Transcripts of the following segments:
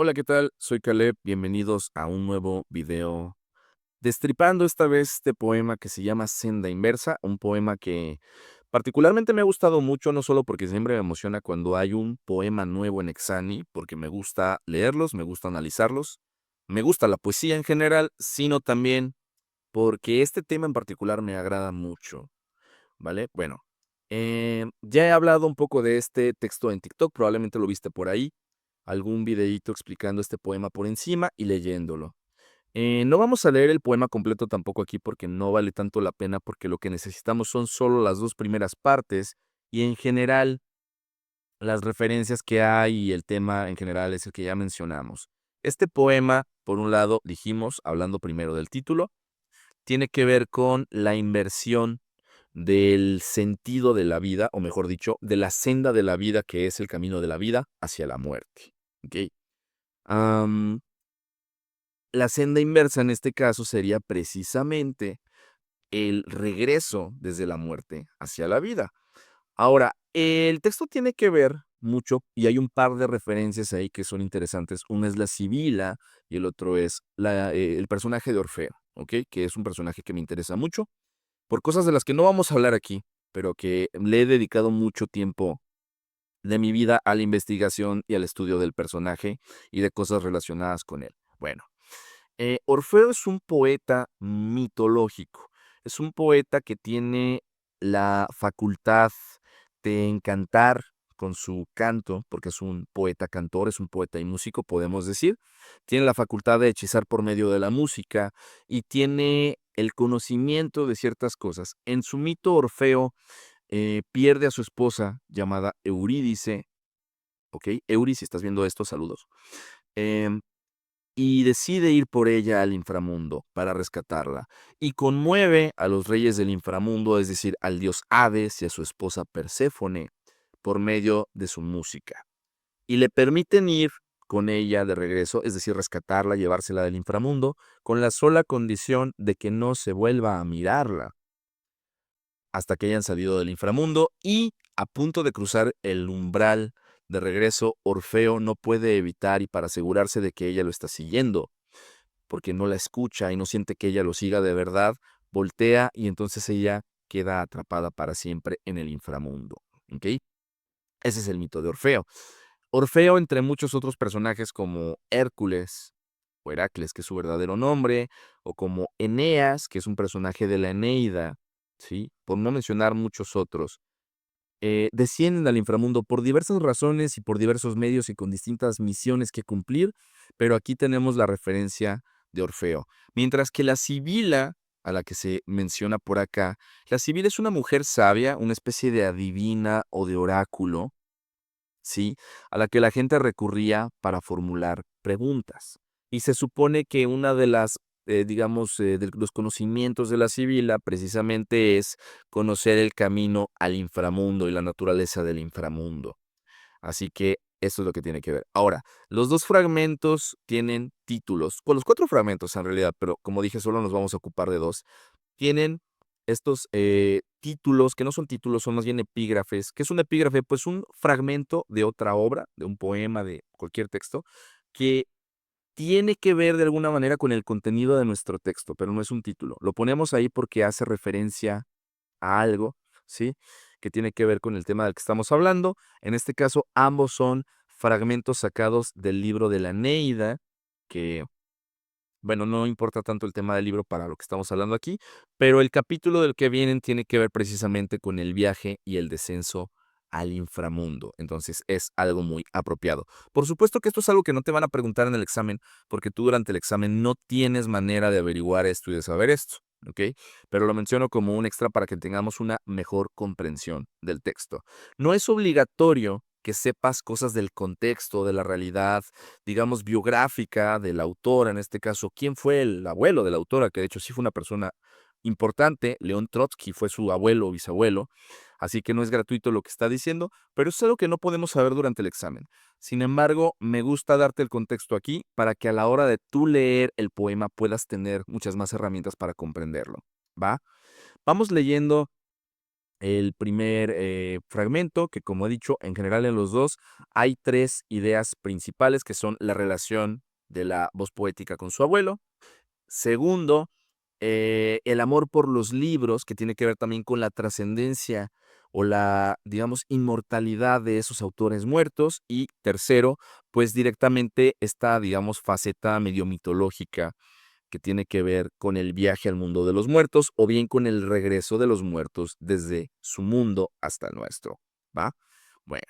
Hola, ¿qué tal? Soy Caleb, bienvenidos a un nuevo video. Destripando esta vez este poema que se llama Senda Inversa, un poema que particularmente me ha gustado mucho, no solo porque siempre me emociona cuando hay un poema nuevo en Exani, porque me gusta leerlos, me gusta analizarlos, me gusta la poesía en general, sino también porque este tema en particular me agrada mucho, ¿vale? Bueno, ya he hablado un poco de este texto en TikTok, probablemente lo viste por ahí, algún videíto explicando este poema por encima y leyéndolo. No vamos a leer el poema completo tampoco aquí porque no vale tanto la pena, porque lo que necesitamos son solo las dos primeras partes y en general las referencias que hay y el tema en general es el que ya mencionamos. Este poema, por un lado, dijimos, hablando primero del título, tiene que ver con la inversión del sentido de la vida, o mejor dicho, de la senda de la vida que es el camino de la vida hacia la muerte. ¿Ok? Am, la senda inversa en este caso sería precisamente el regreso desde la muerte hacia la vida. Ahora, el texto tiene que ver mucho y hay un par de referencias ahí que son interesantes. Una es la Sibila y el otro es el personaje de Orfeo, ¿ok? Que es un personaje que me interesa mucho por cosas de las que no vamos a hablar aquí, pero que le he dedicado mucho tiempo de mi vida a la investigación y al estudio del personaje y de cosas relacionadas con él. Bueno, Orfeo es un poeta mitológico, es un poeta que tiene la facultad de encantar con su canto, porque es un poeta cantor, es un poeta y músico, podemos decir. Tiene la facultad de hechizar por medio de la música y tiene el conocimiento de ciertas cosas. En su mito, Orfeo pierde a su esposa llamada Eurídice, ¿ok? Euris, si estás viendo esto, saludos. Em, y decide ir por ella al inframundo para rescatarla, y conmueve a los reyes del inframundo, es decir, al dios Hades y a su esposa Perséfone, por medio de su música. Y le permiten ir con ella de regreso, es decir, rescatarla, llevársela del inframundo, con la sola condición de que no se vuelva a mirarla hasta que hayan salido del inframundo y a punto de cruzar el umbral de regreso, Orfeo no puede evitar y para asegurarse de que ella lo está siguiendo, porque no la escucha y no siente que ella lo siga de verdad, voltea y entonces ella queda atrapada para siempre en el inframundo. ¿Ok? Ese es el mito de Orfeo. Orfeo, entre muchos otros personajes como Hércules, o Heracles, que es su verdadero nombre, o como Eneas, que es un personaje de la Eneida, ¿sí? Por no mencionar muchos otros, descienden al inframundo por diversas razones y por diversos medios y con distintas misiones que cumplir, pero aquí tenemos la referencia de Orfeo. Mientras que la Sibila, a la que se menciona por acá, la Sibila es una mujer sabia, una especie de adivina o de oráculo, ¿sí? A la que la gente recurría para formular preguntas. Y se supone que una de las, digamos, de los conocimientos de la Sibila precisamente es conocer el camino al inframundo y la naturaleza del inframundo. Así que eso es lo que tiene que ver. Ahora, los dos fragmentos tienen títulos, pues los cuatro fragmentos en realidad, pero como dije, solo nos vamos a ocupar de dos. Tienen estos títulos, que no son títulos, son más bien epígrafes. ¿Qué es un epígrafe? Pues un fragmento de otra obra, de un poema, de cualquier texto, que tiene que ver de alguna manera con el contenido de nuestro texto, pero no es un título. Lo ponemos ahí porque hace referencia a algo, ¿sí? Que tiene que ver con el tema del que estamos hablando. En este caso, ambos son fragmentos sacados del libro de la Eneida, que bueno, no importa tanto el tema del libro para lo que estamos hablando aquí, pero el capítulo del que vienen tiene que ver precisamente con el viaje y el descenso al inframundo. Entonces es algo muy apropiado. Por supuesto que esto es algo que no te van a preguntar en el examen, porque tú durante el examen no tienes manera de averiguar esto y de saber esto, ¿ok? Pero lo menciono como un extra para que tengamos una mejor comprensión del texto. No es obligatorio que sepas cosas del contexto, de la realidad, digamos, biográfica del autor, en este caso, quién fue el abuelo de la autora, que de hecho sí fue una persona importante, León Trotsky fue su abuelo o bisabuelo, así que no es gratuito lo que está diciendo, pero es algo que no podemos saber durante el examen. Sin embargo, me gusta darte el contexto aquí para que a la hora de tú leer el poema puedas tener muchas más herramientas para comprenderlo, ¿va? Vamos leyendo El primer fragmento, que como he dicho, en general en los dos hay tres ideas principales que son la relación de la voz poética con su abuelo. Segundo, el amor por los libros, que tiene que ver también con la trascendencia o la, digamos, inmortalidad de esos autores muertos. Y tercero, pues directamente esta, digamos, faceta medio mitológica que tiene que ver con el viaje al mundo de los muertos o bien con el regreso de los muertos desde su mundo hasta el nuestro, ¿va? Bueno,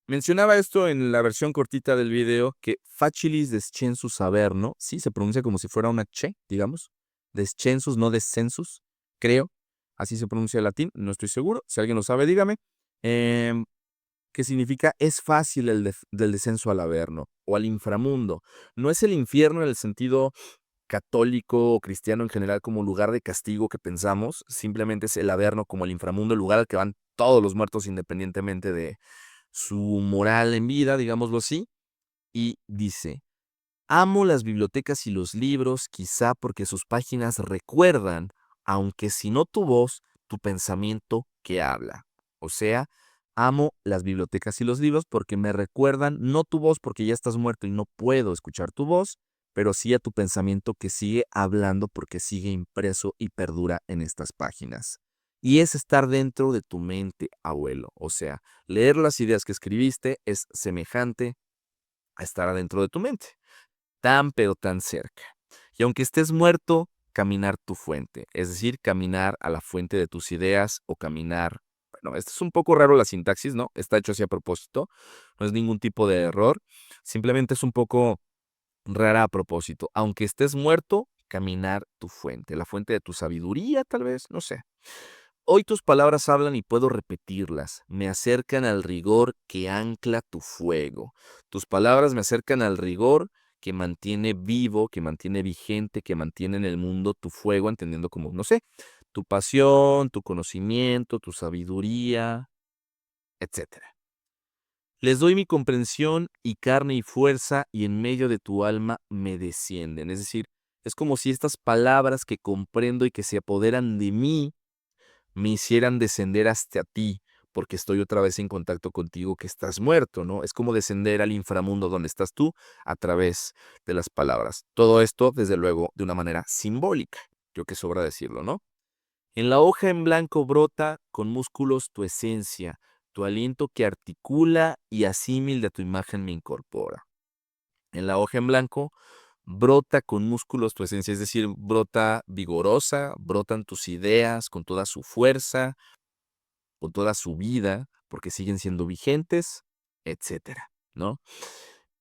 mencionaba esto en la versión cortita del video que facilis descensus averno, sí, se pronuncia como si fuera una che, digamos, descensus, no descensus, creo, así se pronuncia el latín, no estoy seguro, si alguien lo sabe, dígame, em, que significa es fácil del descenso al averno o al inframundo. No es el infierno en el sentido católico o cristiano en general como lugar de castigo que pensamos, simplemente es el averno como el inframundo, el lugar al que van todos los muertos independientemente de su moral en vida, digámoslo así, y dice, amo las bibliotecas y los libros, quizá porque sus páginas recuerdan, aunque si no tu voz, tu pensamiento que habla. O sea, amo las bibliotecas y los libros porque me recuerdan, no tu voz porque ya estás muerto y no puedo escuchar tu voz, pero sí a tu pensamiento que sigue hablando porque sigue impreso y perdura en estas páginas. Y es estar dentro de tu mente, abuelo. O sea, leer las ideas que escribiste es semejante a estar adentro de tu mente tan pero tan cerca. Y aunque estés muerto, caminar tu fuente, es decir, caminar a la fuente de tus ideas o caminar, bueno, esto es un poco raro la sintaxis, ¿no? Está hecho así a propósito, no es ningún tipo de error, simplemente es un poco rara a propósito. Aunque estés muerto, caminar tu fuente, la fuente de tu sabiduría, tal vez, no sé. Hoy tus palabras hablan y puedo repetirlas. Me acercan al rigor que ancla tu fuego. Tus palabras me acercan al rigor que mantiene vivo, que mantiene vigente, que mantiene en el mundo tu fuego, entendiendo como, no sé, tu pasión, tu conocimiento, tu sabiduría, etcétera. Les doy mi comprensión y carne y fuerza y en medio de tu alma me descienden. Es decir, es como si estas palabras que comprendo y que se apoderan de mí me hicieran descender hasta ti, porque estoy otra vez en contacto contigo que estás muerto, ¿no? Es como descender al inframundo donde estás tú a través de las palabras. Todo esto, desde luego, de una manera simbólica, creo que sobra decirlo, ¿no? En la hoja en blanco brota con músculos tu esencia, tu aliento que articula y asímil de tu imagen me incorpora. En la hoja en blanco brota con músculos tu esencia, es decir, brota vigorosa, brotan tus ideas con toda su fuerza, con toda su vida, porque siguen siendo vigentes, etcétera, ¿no?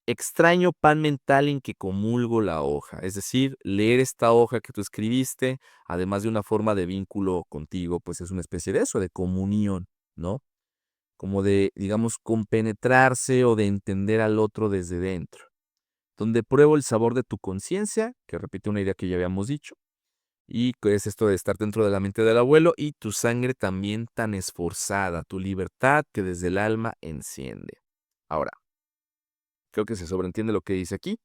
Extraño pan mental en que comulgo la hoja, es decir, leer esta hoja que tú escribiste, además de una forma de vínculo contigo, pues es una especie de eso, de comunión, ¿no? Como de, digamos, compenetrarse o de entender al otro desde dentro, donde pruebo el sabor de tu conciencia, que repite una idea que ya habíamos dicho, y que es esto de estar dentro de la mente del abuelo y tu sangre también tan esforzada, tu libertad que desde el alma enciende. Ahora, creo que se sobreentiende lo que dice aquí,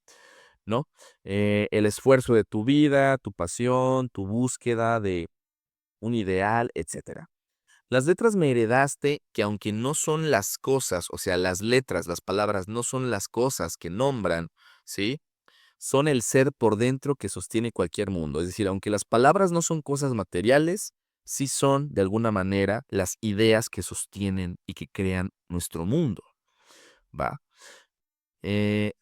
¿no? El esfuerzo de tu vida, tu pasión, tu búsqueda de un ideal, etcétera. Las letras me heredaste que aunque no son las cosas, o sea, las letras, las palabras no son las cosas que nombran, ¿sí? Son el ser por dentro que sostiene cualquier mundo. Es decir, aunque las palabras no son cosas materiales, sí son, de alguna manera, las ideas que sostienen y que crean nuestro mundo, ¿va?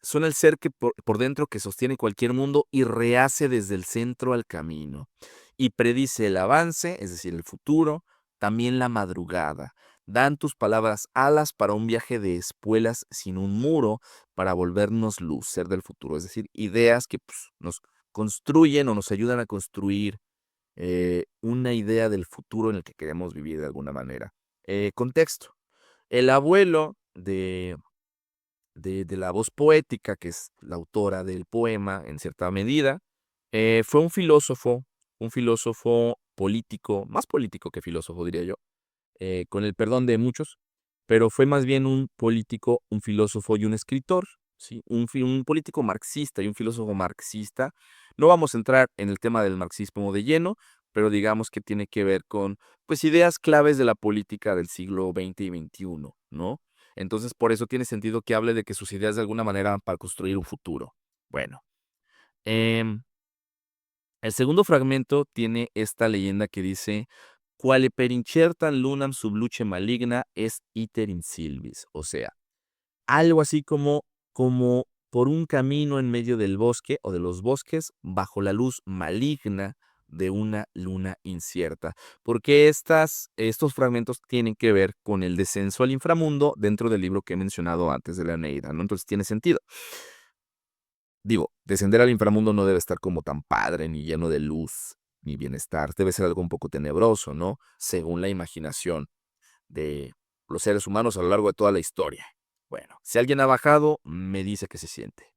Son el ser que por dentro que sostiene cualquier mundo y rehace desde el centro al camino. Y predice el avance, es decir, el futuro, también la madrugada. Dan tus palabras alas para un viaje de espuelas sin un muro para volvernos luz, ser del futuro. Es decir, ideas que pues, nos construyen o nos ayudan a construir una idea del futuro en el que queremos vivir de alguna manera. Contexto. El abuelo de la voz poética, que es la autora del poema en cierta medida, fue un filósofo político, más político que filósofo, diría yo, con el perdón de muchos, pero fue más bien un político, un filósofo y un escritor, ¿sí? Un político marxista y un filósofo marxista. No vamos a entrar en el tema del marxismo de lleno, pero digamos que tiene que ver con, pues, ideas claves de la política del siglo XX y XXI, ¿no? Entonces, por eso tiene sentido que hable de que sus ideas de alguna manera van para construir un futuro. Bueno, em, el segundo fragmento tiene esta leyenda que dice: "Quale per incertam lunam sub luce maligna est iter in silvis", o sea, algo así como por un camino en medio del bosque o de los bosques, bajo la luz maligna de una luna incierta. Porque estos fragmentos tienen que ver con el descenso al inframundo dentro del libro que he mencionado antes de la Eneida, ¿no? Entonces tiene sentido. Digo, descender al inframundo no debe estar como tan padre, ni lleno de luz, ni bienestar. Debe ser algo un poco tenebroso, ¿no? Según la imaginación de los seres humanos a lo largo de toda la historia. Bueno, si alguien ha bajado, me dice que se siente.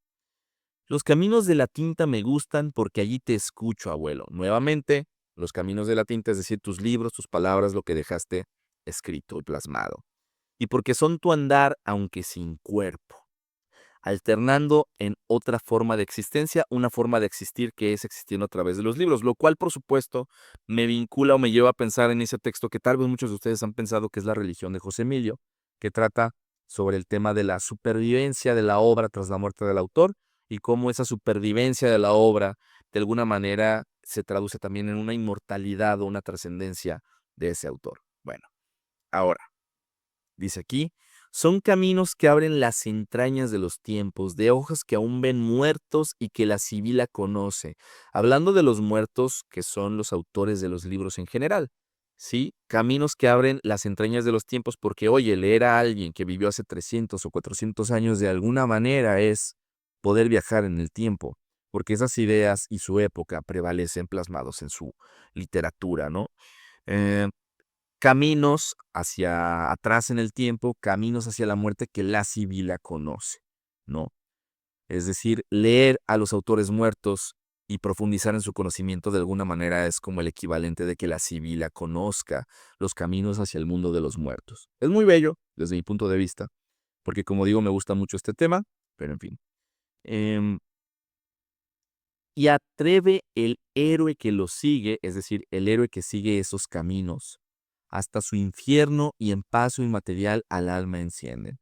Los caminos de la tinta me gustan porque allí te escucho, abuelo. Nuevamente, los caminos de la tinta, es decir, tus libros, tus palabras, lo que dejaste escrito y plasmado. Y porque son tu andar, aunque sin cuerpo, alternando en otra forma de existencia, una forma de existir que es existiendo a través de los libros, lo cual, por supuesto, me vincula o me lleva a pensar en ese texto que tal vez muchos de ustedes han pensado que es la religión de José Emilio, que trata sobre el tema de la supervivencia de la obra tras la muerte del autor y cómo esa supervivencia de la obra, de alguna manera, se traduce también en una inmortalidad o una trascendencia de ese autor. Bueno, ahora, dice aquí, son caminos que abren las entrañas de los tiempos, de ojos que aún ven muertos y que la sibila conoce. Hablando de los muertos, que son los autores de los libros en general. ¿Sí? Caminos que abren las entrañas de los tiempos, porque, oye, leer a alguien que vivió hace 300 o 400 años de alguna manera es poder viajar en el tiempo, porque esas ideas y su época prevalecen plasmados en su literatura, ¿no? Eh, Caminos hacia atrás en el tiempo, caminos hacia la muerte que la sibila conoce, ¿no? Es decir, leer a los autores muertos y profundizar en su conocimiento de alguna manera es como el equivalente de que la sibila conozca los caminos hacia el mundo de los muertos. Es muy bello desde mi punto de vista, porque como digo, me gusta mucho este tema, pero en fin. Em, y atreve el héroe que lo sigue, es decir, el héroe que sigue esos caminos, hasta su infierno y en paso inmaterial al alma encienden,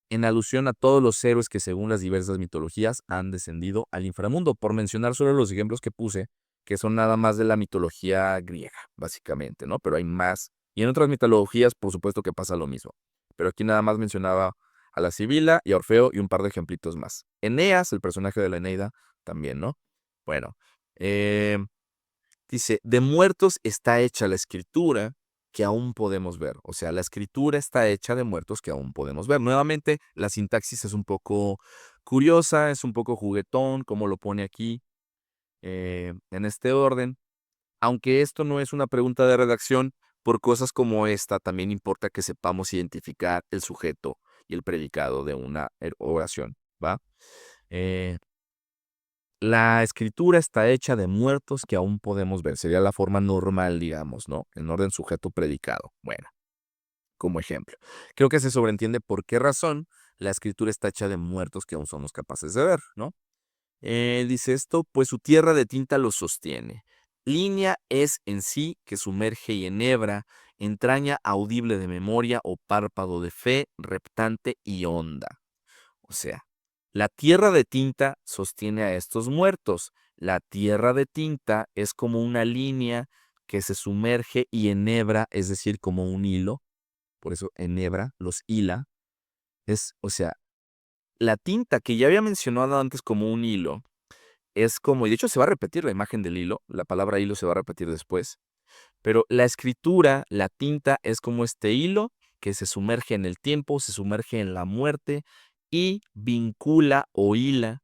en alusión a todos los héroes que según las diversas mitologías han descendido al inframundo, por mencionar solo los ejemplos que puse, que son nada más de la mitología griega, básicamente, ¿no? Pero hay más, y en otras mitologías, por supuesto que pasa lo mismo, pero aquí nada más mencionaba a la Sibila y a Orfeo y un par de ejemplitos más. Eneas, el personaje de la Eneida, también, ¿no? Bueno, eh, dice, de muertos está hecha la escritura que aún podemos ver. O sea, la escritura está hecha de muertos que aún podemos ver. Nuevamente, la sintaxis es un poco curiosa, es un poco juguetón, como lo pone aquí en este orden. Aunque esto no es una pregunta de redacción, por cosas como esta también importa que sepamos identificar el sujeto y el predicado de una oración, ¿va? Eh, La escritura está hecha de muertos que aún podemos ver. Sería la forma normal, digamos, ¿no? En orden sujeto predicado. Bueno, como ejemplo. Creo que se sobreentiende por qué razón la escritura está hecha de muertos que aún somos capaces de ver, ¿no? Dice esto, pues su tierra de tinta lo sostiene. Línea es en sí que sumerge y enhebra, entraña audible de memoria o párpado de fe, reptante y honda. O sea, la tierra de tinta sostiene a estos muertos. La tierra de tinta es como una línea que se sumerge y enhebra, es decir, como un hilo. Por eso enhebra, los hila. O sea, la tinta que ya había mencionado antes como un hilo, es como, y de hecho se va a repetir la imagen del hilo, la palabra hilo se va a repetir después, pero la escritura, la tinta, es como este hilo que se sumerge en el tiempo, se sumerge en la muerte y vincula o hila,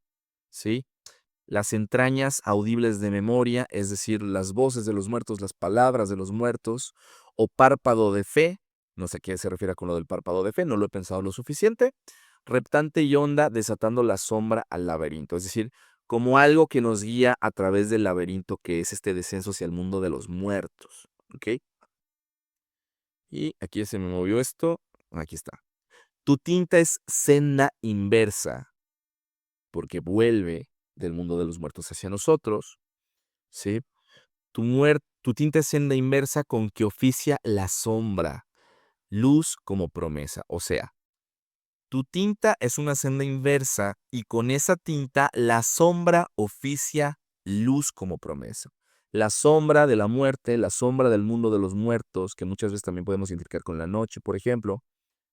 ¿sí? Las entrañas audibles de memoria, es decir, las voces de los muertos, las palabras de los muertos, o párpado de fe, no sé a qué se refiere con lo del párpado de fe, no lo he pensado lo suficiente, reptante y onda desatando la sombra al laberinto, es decir, como algo que nos guía a través del laberinto que es este descenso hacia el mundo de los muertos, ¿ok? Y aquí se me movió esto, aquí está. Tu tinta es senda inversa, porque vuelve del mundo de los muertos hacia nosotros, ¿sí? Tu tinta es senda inversa con que oficia la sombra, luz como promesa. O sea, tu tinta es una senda inversa y con esa tinta la sombra oficia luz como promesa. La sombra de la muerte, la sombra del mundo de los muertos, que muchas veces también podemos identificar con la noche, por ejemplo,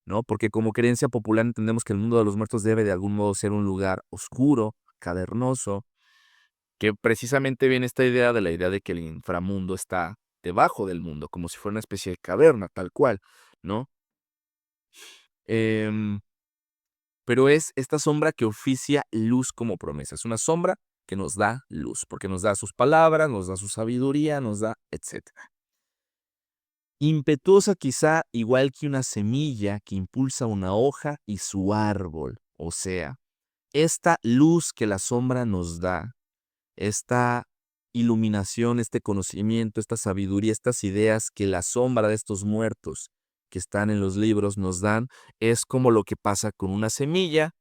¿no? Porque como creencia popular entendemos que el mundo de los muertos debe de algún modo ser un lugar oscuro, cavernoso, que precisamente viene esta idea de la idea de que el inframundo está debajo del mundo, como si fuera una especie de caverna, tal cual, ¿no? Em, pero es esta sombra que oficia luz como promesa. Es una sombra que nos da luz, porque nos da sus palabras, nos da su sabiduría, nos da, etcétera. Impetuosa quizá igual que una semilla que impulsa una hoja y su árbol. O sea, esta luz que la sombra nos da, esta iluminación, este conocimiento, esta sabiduría, estas ideas que la sombra de estos muertos que están en los libros nos dan, es como lo que pasa con una semilla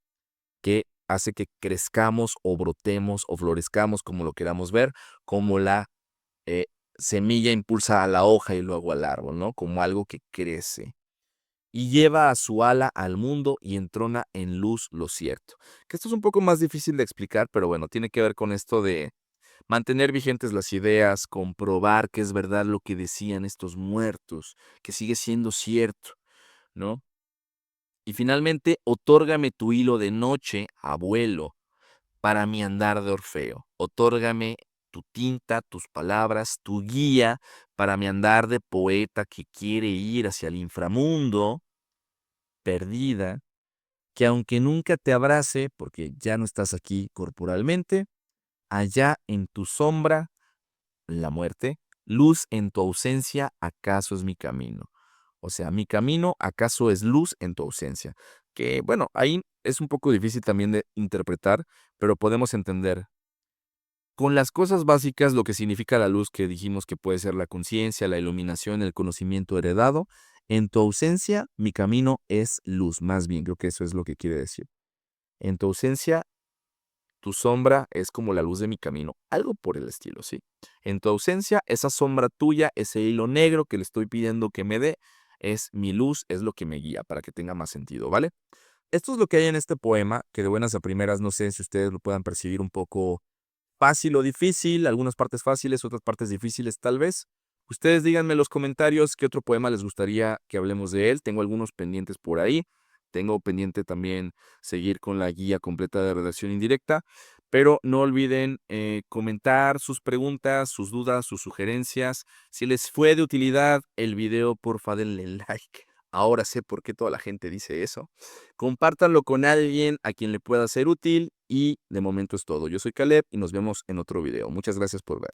que hace que crezcamos o brotemos o florezcamos, como lo queramos ver, como la eh, semilla impulsa a la hoja y luego al árbol, ¿no? Como algo que crece y lleva a su ala al mundo y entrona en luz lo cierto. Que esto es un poco más difícil de explicar, pero bueno, tiene que ver con esto de mantener vigentes las ideas, comprobar que es verdad lo que decían estos muertos, que sigue siendo cierto, ¿no? Y finalmente, otórgame tu hilo de noche, abuelo, para mi andar de Orfeo. Otórgame tu tinta, tus palabras, tu guía para mi andar de poeta que quiere ir hacia el inframundo, perdida, que aunque nunca te abrace, porque ya no estás aquí corporalmente, allá en tu sombra, la muerte, luz en tu ausencia, acaso es mi camino. O sea, mi camino, acaso es luz en tu ausencia. Que bueno, ahí es un poco difícil también de interpretar, pero podemos entender con las cosas básicas lo que significa la luz que dijimos que puede ser la conciencia, la iluminación, el conocimiento heredado. En tu ausencia, mi camino es luz. Más bien, creo que eso es lo que quiere decir. En tu ausencia, tu sombra es como la luz de mi camino. Algo por el estilo, ¿sí? En tu ausencia, esa sombra tuya, ese hilo negro que le estoy pidiendo que me dé, es mi luz, es lo que me guía para que tenga más sentido, ¿vale? Esto es lo que hay en este poema, que de buenas a primeras no sé si ustedes lo puedan percibir un poco fácil o difícil, algunas partes fáciles, otras partes difíciles tal vez. Ustedes díganme en los comentarios qué otro poema les gustaría que hablemos de él. Tengo algunos pendientes por ahí. Tengo pendiente también seguir con la guía completa de redacción indirecta. Pero no olviden comentar sus preguntas, sus dudas, sus sugerencias. Si les fue de utilidad el video, porfa denle like. Ahora sé por qué toda la gente dice eso. Compártanlo con alguien a quien le pueda ser útil y de momento es todo. Yo soy Caleb y nos vemos en otro video. Muchas gracias por ver.